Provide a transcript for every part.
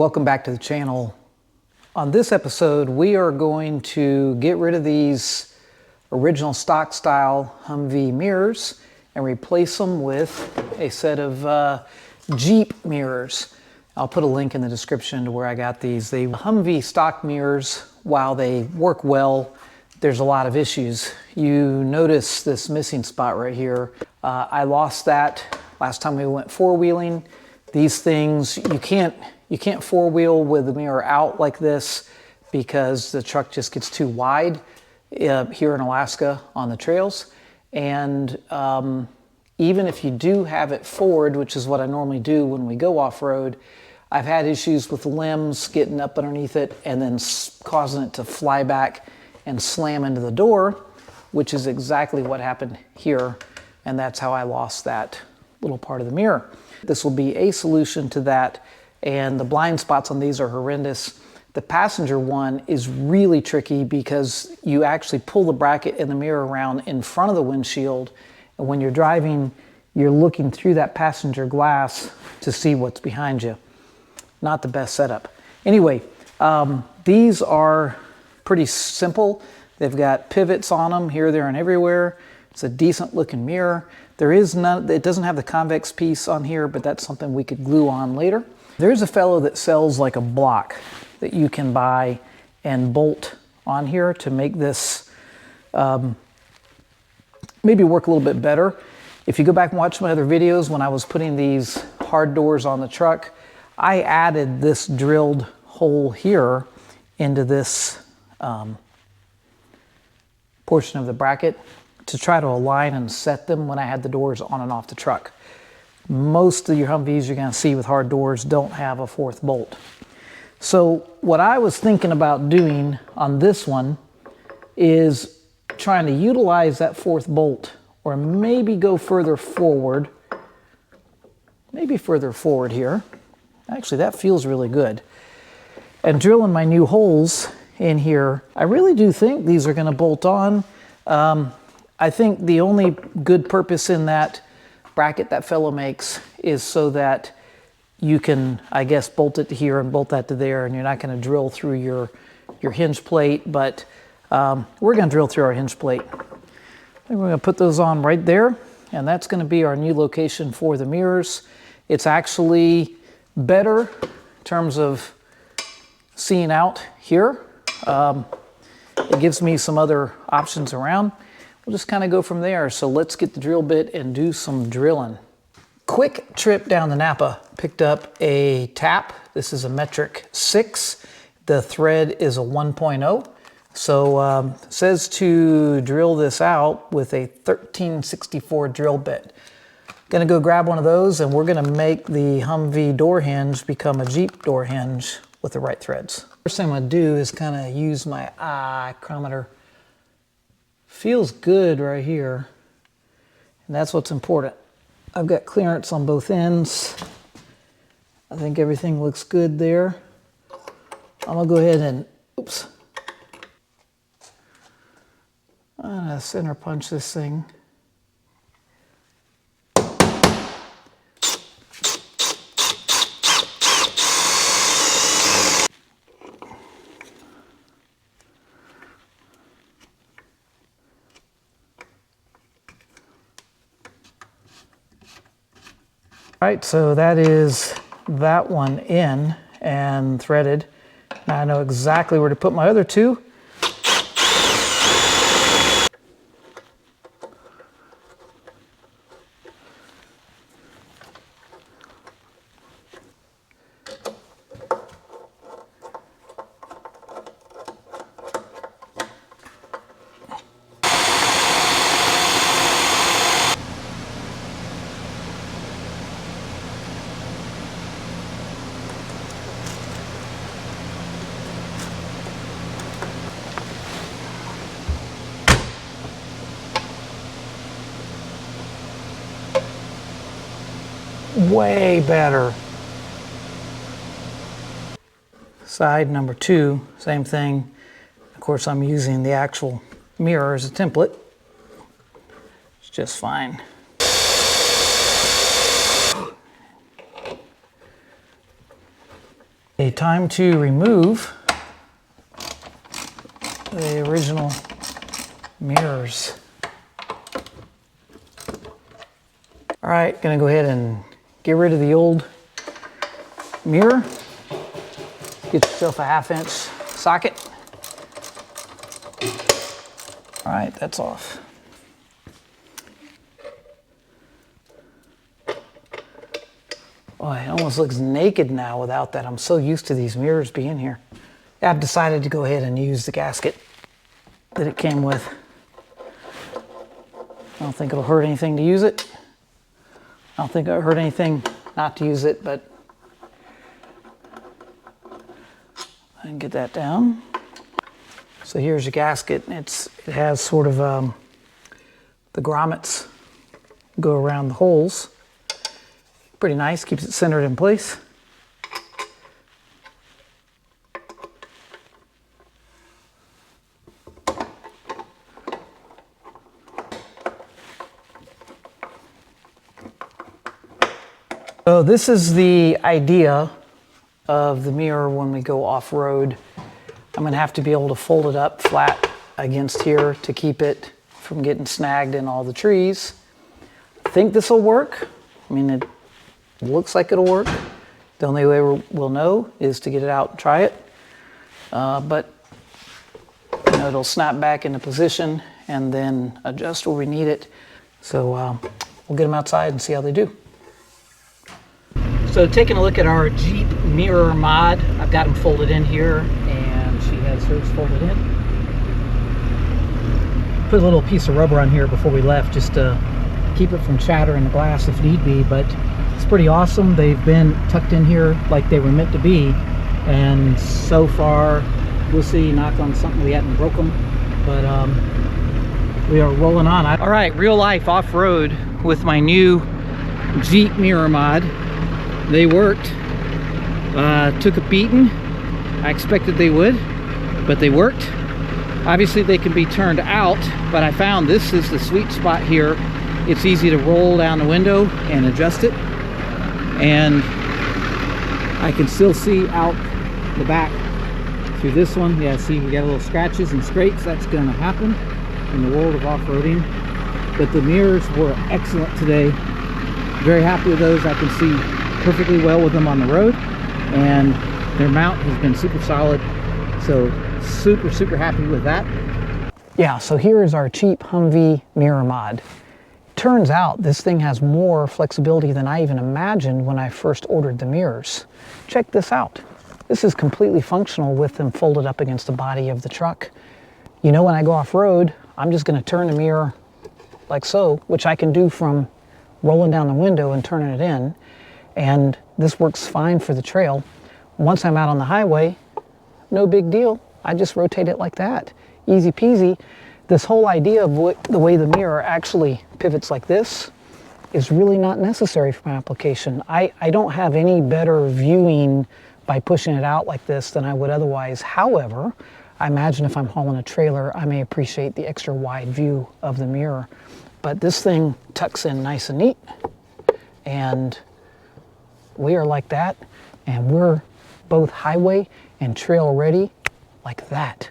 Welcome back to the channel. On this episode, we are going to get rid of these original stock style Humvee mirrors and replace them with a set of Jeep mirrors. I'll put a link in the description to where I got these. The Humvee stock mirrors, while they work well, there's a lot of issues. You notice this missing spot right here. I lost that last time we went four-wheeling. These things, you can't four-wheel with the mirror out like this because the truck just gets too wide here in Alaska on the trails. And even if you do have it forward, which is what I normally do when we go off-road, I've had issues with the limbs getting up underneath it and then causing it to fly back and slam into the door, which is exactly what happened here. And that's how I lost that little part of the mirror. This will be a solution to that. And the blind spots on these are horrendous. The passenger one is really tricky because you actually pull the bracket and the mirror around in front of the windshield. And when you're driving, you're looking through that passenger glass to see what's behind you. Not the best setup. Anyway, these are pretty simple. They've got pivots on them here, there, and everywhere. It's a decent looking mirror. There is none, it doesn't have the convex piece on here, but that's something we could glue on later. There's a fellow that sells like a block that you can buy and bolt on here to make this maybe work a little bit better. If you go back and watch my other videos when I was putting these hard doors on the truck, I added this drilled hole here into this portion of the bracket to try to align and set them when I had the doors on and off the truck. Most of your Humvees you're going to see with hard doors don't have a fourth bolt. So what I was thinking about doing on this one is trying to utilize that fourth bolt, or maybe go further forward. Maybe further forward here. Actually, that feels really good. And drilling my new holes in here, I really do think these are going to bolt on. I think the only good purpose in that bracket that fellow makes is so that you can, I guess, bolt it to here and bolt that to there, and you're not going to drill through your hinge plate, but we're going to drill through our hinge plate. And we're going to put those on right there, and that's going to be our new location for the mirrors. It's actually better in terms of seeing out here. It gives me some other options around. We'll just kind of go from there. So let's get the drill bit and do some drilling. Quick trip down to Napa. Picked up a tap. This is a metric 6. The thread is a 1.0. So it says to drill this out with a 1364 drill bit. Gonna go grab one of those, and we're gonna make the Humvee door hinge become a Jeep door hinge with the right threads. First thing I'm gonna do is kind of use my micrometer. Feels good right here, and that's what's important. I've got clearance on both ends. I think everything looks good there. I'm gonna go ahead and, oops. I'm gonna center punch this thing. All right, so that is that one in and threaded. Now I know exactly where to put my other two. Way better. Side number 2, same thing. Of course, I'm using the actual mirror as a template. It's just fine. time to remove the original mirrors. All right, gonna go ahead and get rid of the old mirror. Get yourself a 1/2 inch socket. All right, that's off. Oh, it almost looks naked now without that. I'm so used to these mirrors being here. I've decided to go ahead and use the gasket that it came with. I don't think it'll hurt anything to use it. I don't think it'll hurt anything not to use it, but I can get that down. So here's your gasket. It has sort of the grommets go around the holes. Pretty nice, keeps it centered in place. So this is the idea of the mirror when we go off-road. I'm gonna have to be able to fold it up flat against here to keep it from getting snagged in all the trees. I think this will work. I mean, it looks like it'll work. The only way we'll know is to get it out and try it. But you know, it'll snap back into position and then adjust where we need it. So we'll get them outside and see how they do. So taking a look at our Jeep mirror mod, I've got them folded in here, and she has hers folded in. Put a little piece of rubber on here before we left just to keep it from shattering the glass if need be, but it's pretty awesome. They've been tucked in here like they were meant to be, and so far, we'll see, knock on something, we hadn't broke them, but we are rolling on. All right, real life off-road with my new Jeep mirror mod. They worked. Took a beating. I expected they would, but they worked. Obviously they can be turned out, but I found this is the sweet spot here. It's easy to roll down the window and adjust it, and I can still see out the back through this one. Yeah, see, we got little scratches and scrapes. That's going to happen in the world of off-roading, but the mirrors were excellent today. Very happy with those. I can see perfectly well with them on the road, and their mount has been super solid, so super happy with that. Yeah, so here is our cheap Humvee mirror mod. Turns out this thing has more flexibility than I even imagined when I first ordered the mirrors. Check this out. This is completely functional with them folded up against the body of the truck. You know, when I go off-road, I'm just going to turn the mirror like so, which I can do from rolling down the window and turning it in. And this works fine for the trail. Once I'm out on the highway, no big deal. I just rotate it like that. Easy peasy. This whole idea of the way the mirror actually pivots like this is really not necessary for my application. I don't have any better viewing by pushing it out like this than I would otherwise. However, I imagine if I'm hauling a trailer, I may appreciate the extra wide view of the mirror. But this thing tucks in nice and neat, and we are like that, and we're both highway and trail ready like that.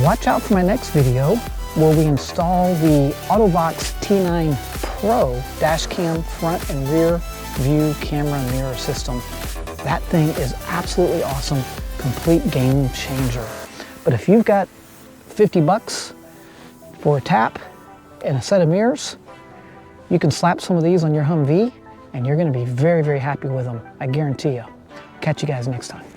watch out for my next video where we install the Autobox T9 Pro dash cam front and rear view camera mirror system. That thing is absolutely awesome, complete game changer. But if you've got 50 bucks for a tap and a set of mirrors, you can slap some of these on your Humvee and you're gonna be very, very happy with them. I guarantee you. Catch you guys next time.